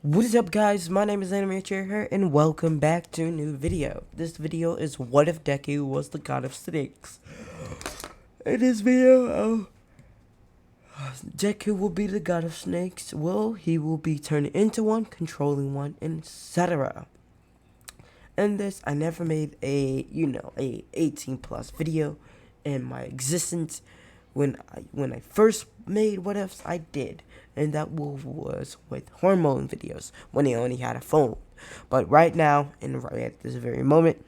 What is up, guys? My name is Animator here, and welcome back to a new video. This video is what if Deku was the god of snakes. In this video, Deku will be the god of snakes. He will be turned into one, controlling one, etc. In this, I never made a 18 plus video in my existence. When I first made what ifs, I did, and that was with hormone videos when I only had a phone. But right now, and right at this very moment,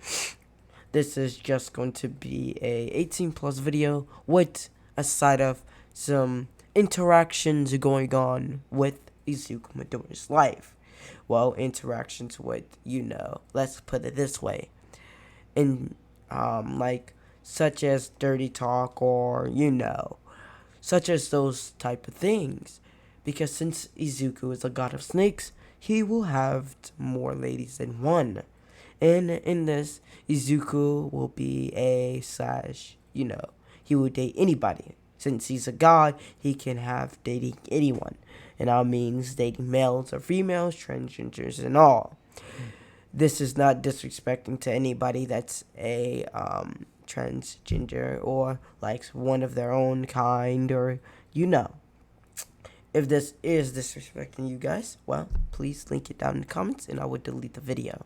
this is just going to be a 18 plus video with a side of some interactions going on with Izuku Midoriya's life. Well, interactions with, let's put it this way, in like such as dirty talk or such as those type of things, because since Izuku is a god of snakes, he will have more ladies than one, and in this, Izuku will be a slash, he will date anybody. Since he's a god, he can have dating anyone, and that means dating males or females, transgenders, and all. This is not disrespecting to anybody that's a transgender or likes one of their own kind, or if this is disrespecting you guys, well, please link it down in the comments and I would delete the video.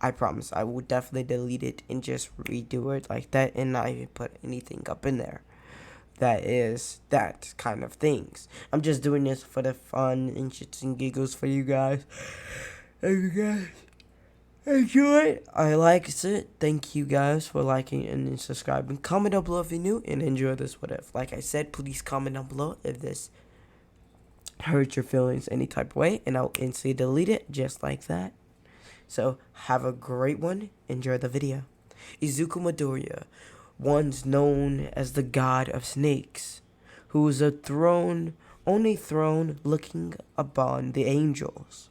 I promise I will definitely delete it and just redo it like that and not even put anything up in there that is that kind of things. I'm just doing this for the fun and shits and giggles for you guys. And you guys enjoy it. I liked it. Thank you guys for liking and subscribing. Comment down below if you're new and enjoy this what if. Like I said, please comment down below if this hurt your feelings any type of way, and I'll instantly delete it just like that. So have a great one. Enjoy the video. Izuku Midoriya, once known as the god of snakes, who is only throne looking upon the angels,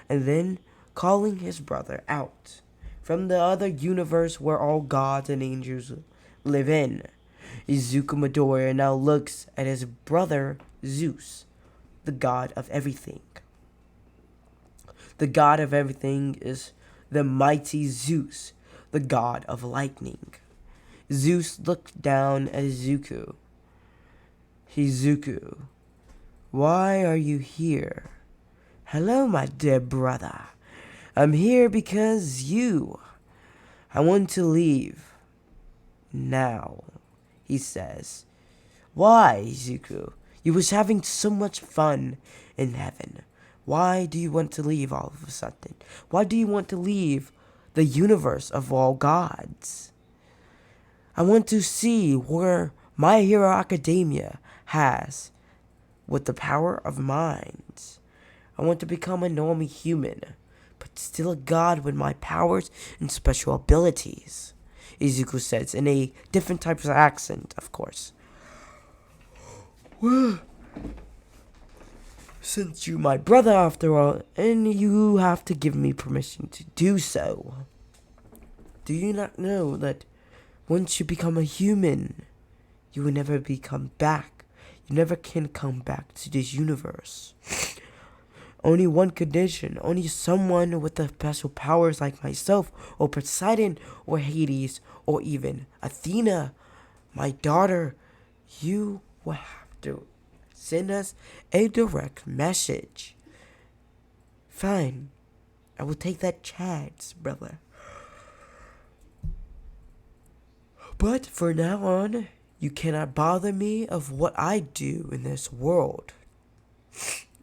and then calling his brother out from the other universe where all gods and angels live in. Izuku Midoriya now looks at his brother Zeus, the god of everything. The god of everything is the mighty Zeus, the god of lightning. Zeus looked down at Izuku. Izuku, why are you here? Hello, my dear brother. I'm here because I want to leave now, he says. Why, Izuku? You was having so much fun in heaven. Why do you want to leave all of a sudden? Why do you want to leave the universe of all gods? I want to see where My Hero Academia has with the power of minds. I want to become a normal human, but still a god with my powers and special abilities, Izuku says in a different type of accent, of course. Well, since you're my brother after all, and you have to give me permission to do so. Do you not know that once you become a human, you will never become back? You never can come back to this universe. Only one condition, only someone with the special powers like myself, or Poseidon, or Hades, or even Athena, my daughter, you will have to send us a direct message. Fine, I will take that chance, brother. But for now on, you cannot bother me of what I do in this world.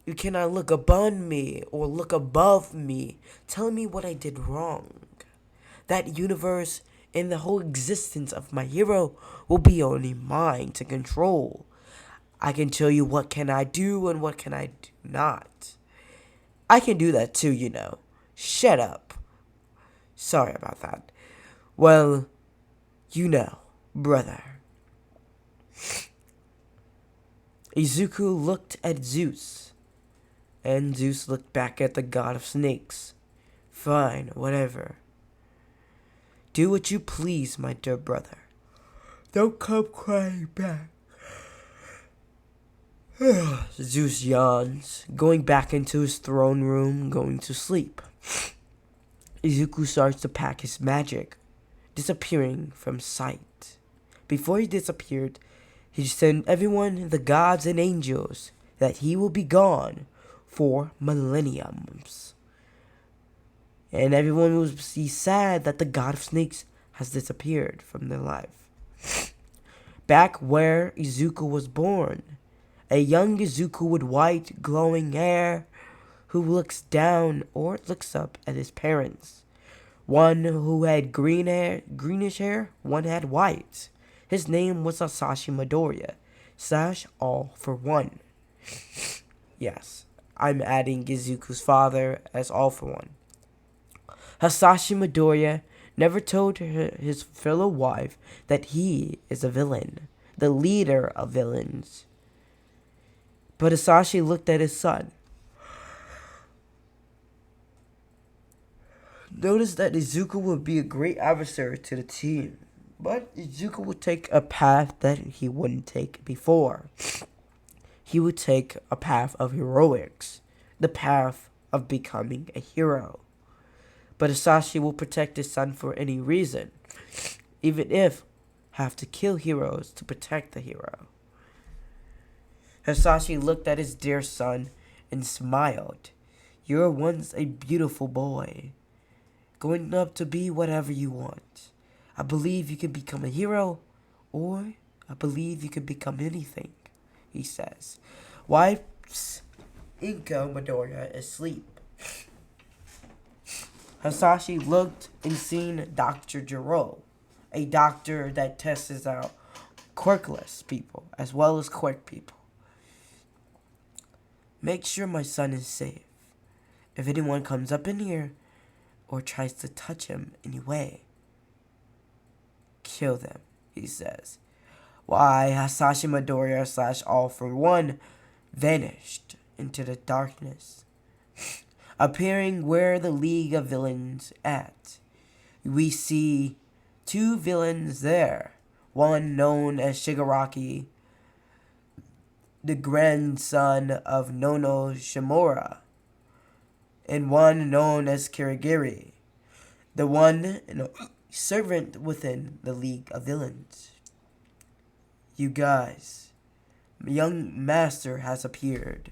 You cannot look upon me or look above me, telling me what I did wrong. That universe and the whole existence of my hero will be only mine to control. I can tell you what can I do and what can I do not. I can do that too, Shut up. Sorry about that. Well, brother. Izuku looked at Zeus, and Zeus looked back at the god of snakes. Fine, whatever. Do what you please, my dear brother. Don't come crying back. Zeus yawns, going back into his throne room, going to sleep. Izuku starts to pack his magic, disappearing from sight. Before he disappeared, he sent everyone, the gods and angels, that he will be gone for millenniums. And everyone will be sad that the god of snakes has disappeared from their life. Back where Izuku was born, a young Izuku with white, glowing hair, who looks down or looks up at his parents. One who had greenish hair, one had white. His name was Asashi Midoriya, / all for one. Yes, I'm adding Izuku's father as all for one. Hasashi Midoriya never told his fellow wife that he is a villain, the leader of villains. But Hasashi looked at his son. Noticed that Izuku would be a great adversary to the team, but Izuku would take a path that he wouldn't take before. He would take a path of heroics, the path of becoming a hero. But Hasashi will protect his son for any reason, even if have to kill heroes to protect the hero. Hasashi looked at his dear son and smiled. You were once a beautiful boy, going up to be whatever you want. I believe you can become a hero, or I believe you can become anything, he says. Wipes Inko Midoriya asleep. Hasashi looked and seen Dr. Jiro, a doctor that tests out quirkless people as well as quirk people. Make sure my son is safe. If anyone comes up in here or tries to touch him anyway, kill them, he says. Why, Hasashi Midoriya / all for one vanished into the darkness, appearing where the League of Villains at. We see two villains there, one known as Shigaraki, the grandson of Nono Shimura, and one known as Kirigiri, the one servant within the League of Villains. You guys, young master has appeared,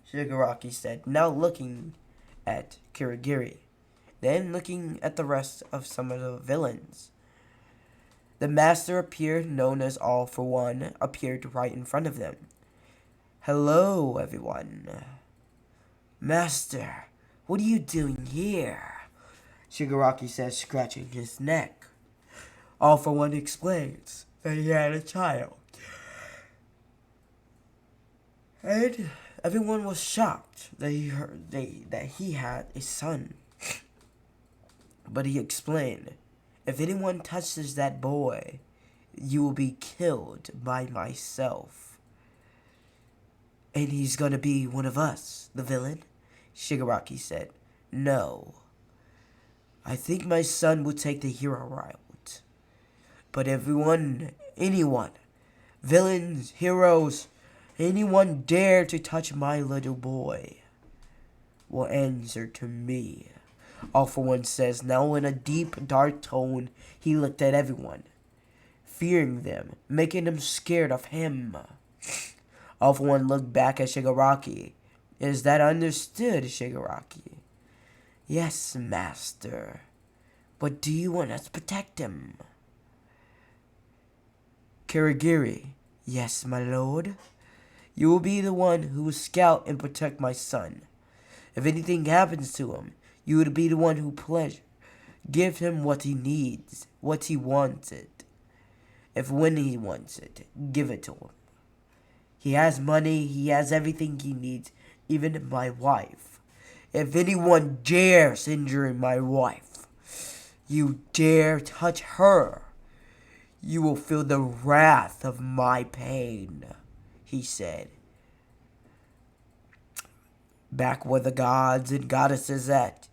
Shigaraki said, now looking at Kirigiri, then looking at the rest of some of the villains. The master appeared, known as All for One, appeared right in front of them. Hello, everyone. Master, what are you doing here? Shigaraki says, scratching his neck. All for One explains that he had a child. And everyone was shocked that he heard that he had a son. But he explained, if anyone touches that boy, you will be killed by myself. And he's gonna be one of us, the villain? Shigaraki said, no. I think my son will take the hero route. But anyone, villains, heroes, anyone dare to touch my little boy will answer to me. All for One says, now in a deep, dark tone, he looked at everyone, fearing them, making them scared of him. All for One looked back at Shigaraki. Is that understood, Shigaraki? Yes, master. But do you want us to protect him? Kirigiri, yes, my lord. You will be the one who will scout and protect my son. If anything happens to him, you would be the one who pleasure. Give him what he needs, what he wanted. If when he wants it, give it to him. He has money, he has everything he needs, even my wife. If anyone dares injure my wife, you dare touch her, you will feel the wrath of my pain, he said. Back where the gods and goddesses at,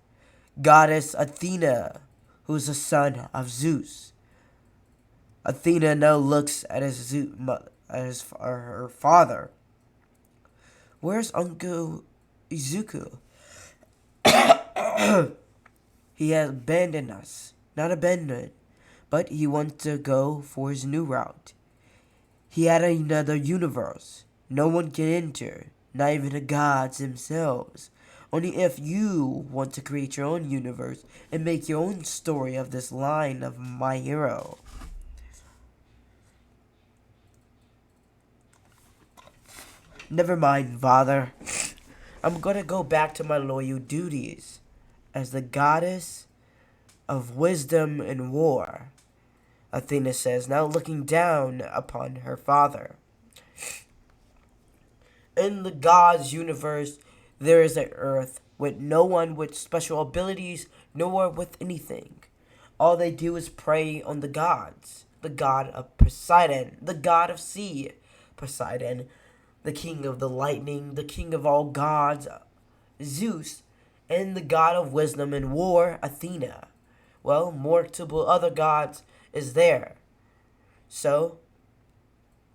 Goddess Athena, who is the son of Zeus. Athena now looks at her father Where's Uncle Izuku? He has abandoned us. Not abandoned, but he wants to go for his new route. He had another universe. No one can enter, not even the gods themselves. Only if you want to create your own universe and make your own story of this line of my hero. Never mind, father. I'm gonna go back to my loyal duties as the goddess of wisdom and war, Athena says, now looking down upon her father. In the gods' universe, there is an earth with no one with special abilities, nor with anything. All they do is prey on the gods. The god of Poseidon, the god of sea, Poseidon, the king of the lightning, the king of all gods, Zeus, and the god of wisdom and war, Athena. Well, multiple other gods is there. So,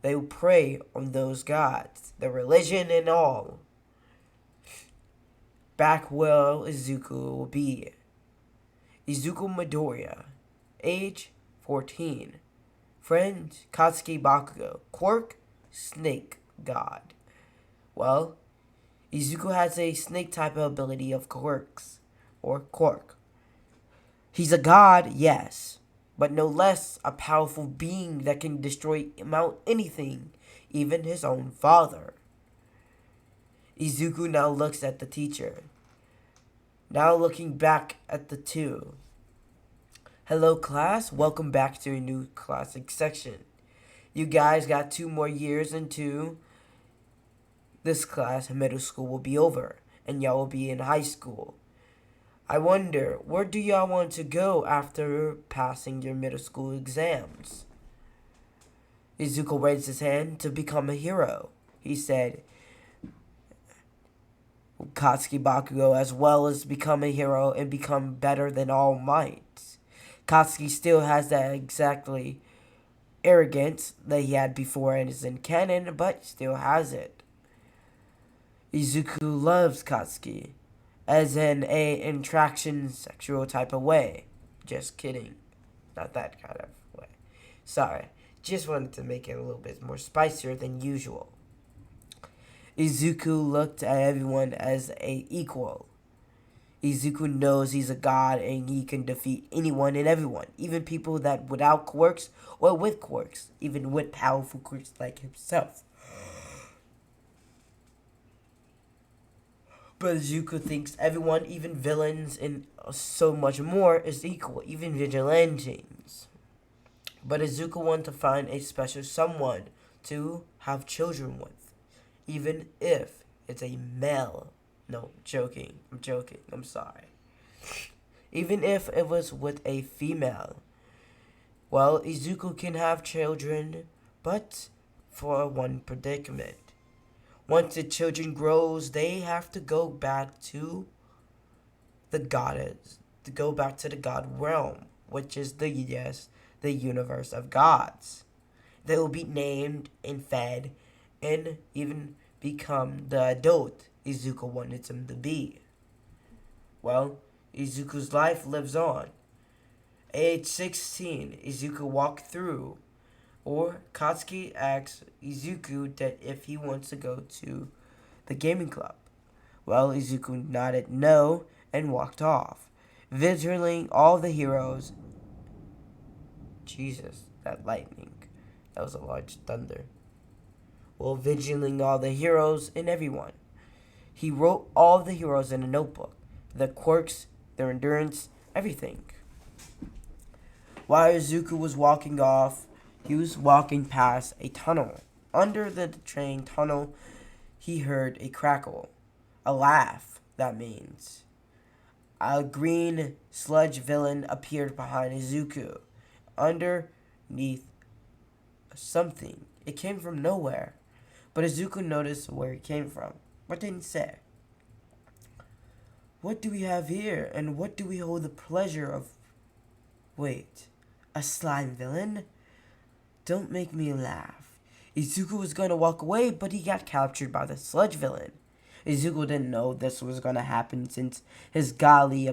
they will prey on those gods, their religion and all. Back where Izuku will be. Izuku Midoriya, age 14. Friend, Katsuki Bakugo. Quirk, snake god. Well, Izuku has a snake type of ability of quirks, or quirk. He's a god, yes, but no less a powerful being that can destroy Mount anything, even his own father. Izuku now looks at the teacher. Now looking back at the two. Hello class, welcome back to a new classic section. You guys got 2 more years into this class, middle school will be over, and y'all will be in high school. I wonder, where do y'all want to go after passing your middle school exams? Izuku raised his hand to become a hero. He said, Katsuki Bakugo, as well as become a hero and become better than All Might. Katsuki still has that exactly arrogance that he had before and is in canon, but still has it. Izuku loves Katsuki, as in a attraction sexual type of way. Just kidding. Not that kind of way. Sorry. Just wanted to make it a little bit more spicier than usual. Izuku looked at everyone as a equal. Izuku knows he's a god and he can defeat anyone and everyone, even people that without quirks or with quirks, even with powerful quirks like himself. But Izuku thinks everyone, even villains and so much more, is equal, even vigilantes. But Izuku wants to find a special someone to have children with, even if it's a male. No, joking. I'm sorry. Even if it was with a female. Well, Izuku can have children, but for one predicament. Once the children grows, they have to go back to the goddess, to go back to the god realm, which is the universe of gods. They will be named and fed, and even become the adult Izuku wanted them to be. Well, Izuku's life lives on. Age 16, Izuku walked through, or Katsuki asks Izuku that if he wants to go to the gaming club. Well, Izuku nodded no and walked off, vigiling all the heroes. Jesus, that lightning. That was a large thunder. Well, vigiling all the heroes and everyone. He wrote all the heroes in a notebook. Their quirks, their endurance, everything. While Izuku was walking off, he was walking past a tunnel. Under the train tunnel, he heard a crackle. A laugh, that means. A green sludge villain appeared behind Izuku. Underneath something. It came from nowhere. But Izuku noticed where it came from. What did he say? What do we have here? And what do we hold the pleasure of? Wait. A slime villain? Don't make me laugh. Izuku was going to walk away, but he got captured by the sludge villain. Izuku didn't know this was going to happen since his godly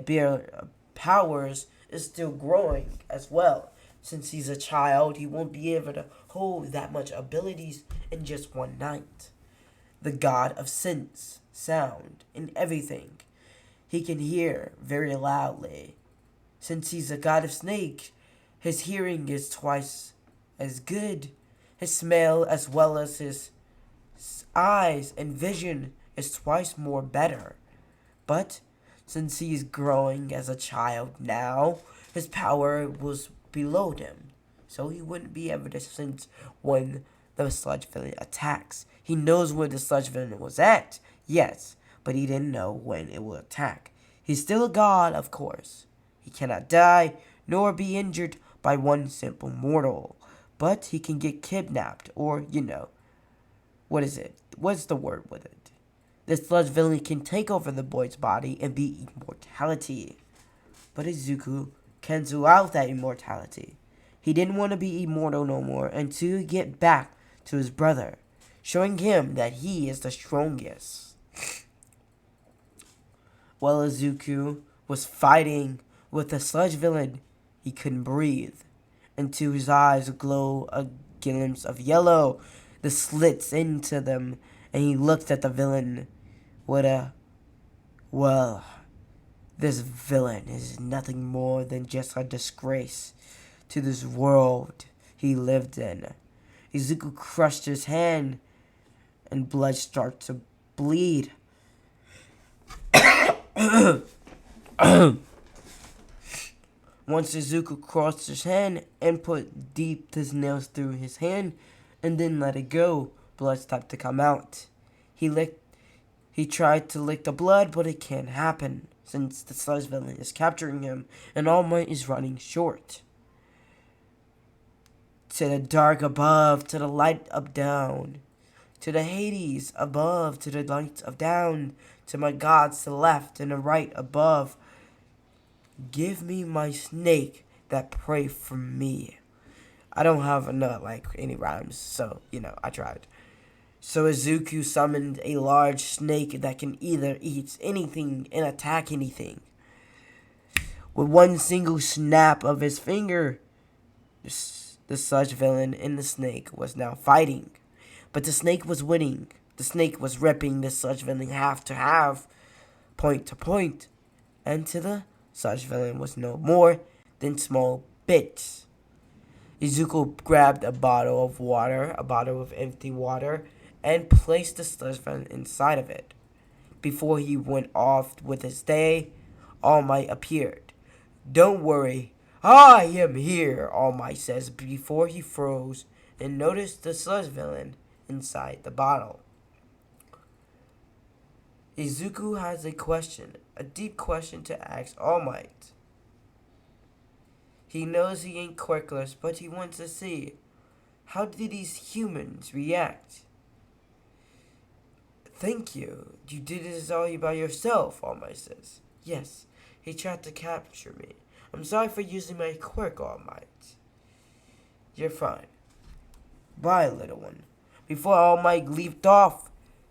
powers is still growing as well. Since he's a child, he won't be able to hold that much abilities in just one night. The god of sense, sound, and everything. He can hear very loudly. Since he's a god of snake, his hearing is twice as good. His smell as well as his eyes and vision is twice more better. But since he is growing as a child now, his power was below him. So he wouldn't be able to sense when the sludge villain attacks. He knows where the sludge villain was at, yes, but he didn't know when it will attack. He's still a god, of course. He cannot die, nor be injured by one simple mortal. But he can get kidnapped, or, what is it? What's the word with it? This sludge villain can take over the boy's body and be immortality. But Izuku cancel out that immortality. He didn't want to be immortal no more until he get back to his brother, showing him that he is the strongest. While Izuku was fighting with the sludge villain, he couldn't breathe until his eyes glow a glimpse of yellow that slits into them, and he looked at the villain with well, this villain is nothing more than just a disgrace to this world he lived in. Izuku crushed his hand, and blood started to bleed. Once Izuku crossed his hand and put deep his nails through his hand and then let it go, blood stopped to come out. He tried to lick the blood, but it can't happen since the sludge villain is capturing him and All Might is running short. To the dark above, to the light up down, to the Hades above, to the light of down, to my gods to the left and the right above. Give me my snake that pray for me. I don't have any rhymes, so, I tried. So Izuku summoned a large snake that can either eat anything and attack anything. With one single snap of his finger, the sludge villain and the snake was now fighting. But the snake was winning. The snake was ripping the sludge villain half to half, point to point, and to the sludge villain was no more than small bits. Izuku grabbed a bottle of empty water, and placed the sludge villain inside of it. Before he went off with his day, All Might appeared. Don't worry, I am here, All Might says before he froze and noticed the sludge villain inside the bottle. Izuku has a deep question to ask All Might. He knows he ain't quirkless, but he wants to see, how did these humans react? Thank you. You did this all by yourself, All Might says. Yes, he tried to capture me. I'm sorry for using my quirk, All Might. You're fine. Bye, little one. Before All Might leaped off,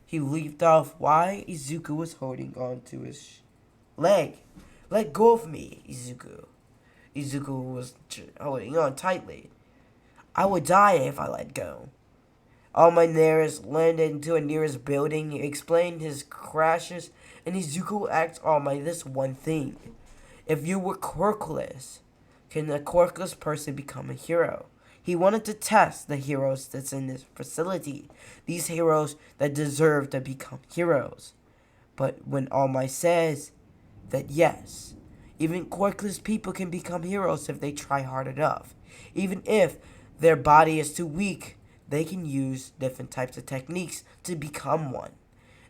while Izuku was holding on to his leg. Let go of me, Izuku. Izuku was holding on tightly. I would die if I let go. All Might nearest landed into a nearest building. He explained his crashes, and Izuku asked All Might this one thing. If you were quirkless, can a quirkless person become a hero? He wanted to test the heroes that's in this facility. These heroes that deserve to become heroes. But when All Might says that yes, even quirkless people can become heroes if they try hard enough. Even if their body is too weak, they can use different types of techniques to become one.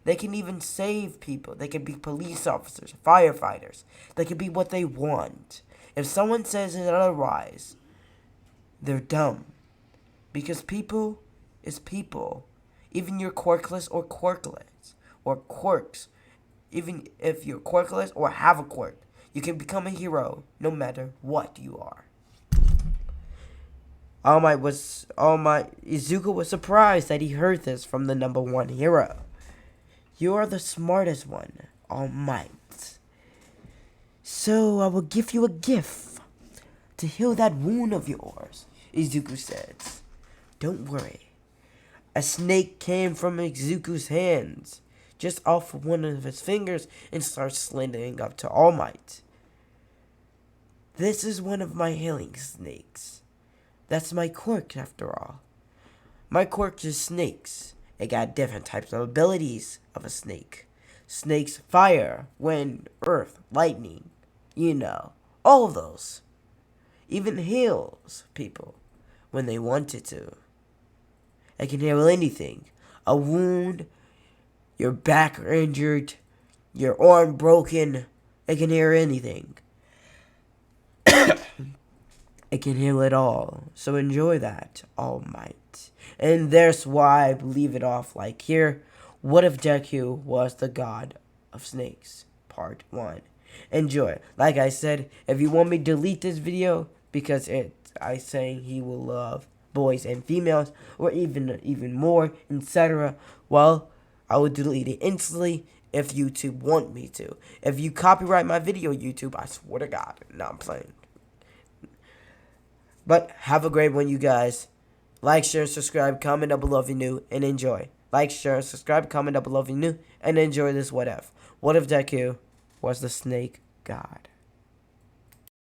They can even save people. They can be police officers, firefighters. They can be what they want. If someone says otherwise, they're dumb. Because people is people. Even you're quirkless or quirkless. Or quirks. Even if you're quirkless or have a quirk, you can become a hero no matter what you are. Izuku was surprised that he heard this from the #1 hero. You are the smartest one, All Might. So I will give you a gift to heal that wound of yours, Izuku says. Don't worry. A snake came from Izuku's hands, just off of one of his fingers, and starts slithering up to All Might. This is one of my healing snakes. That's my quirk, after all. My quirk is snakes. It got different types of abilities of a snake. Snakes fire, wind, earth, lightning. You know, all of those. Even heals people when they wanted to. It can heal anything. A wound, your back injured, your arm broken. It can heal anything. It can heal it all. So enjoy that, All Might. And that's why I leave it off like here. What if Deku was the god of snakes? Part 1. Enjoy. Like I said, if you want me to delete this video because I saying he will love boys and females, or even more, etc., well, I will delete it instantly if YouTube want me to. If you copyright my video, YouTube, I swear to God, no, I'm playing. But have a great one, you guys. Like, share, subscribe, comment down below if you're new, and enjoy. Like, share, subscribe, comment down below if you're new, and enjoy this what if. What if Deku was the snake god?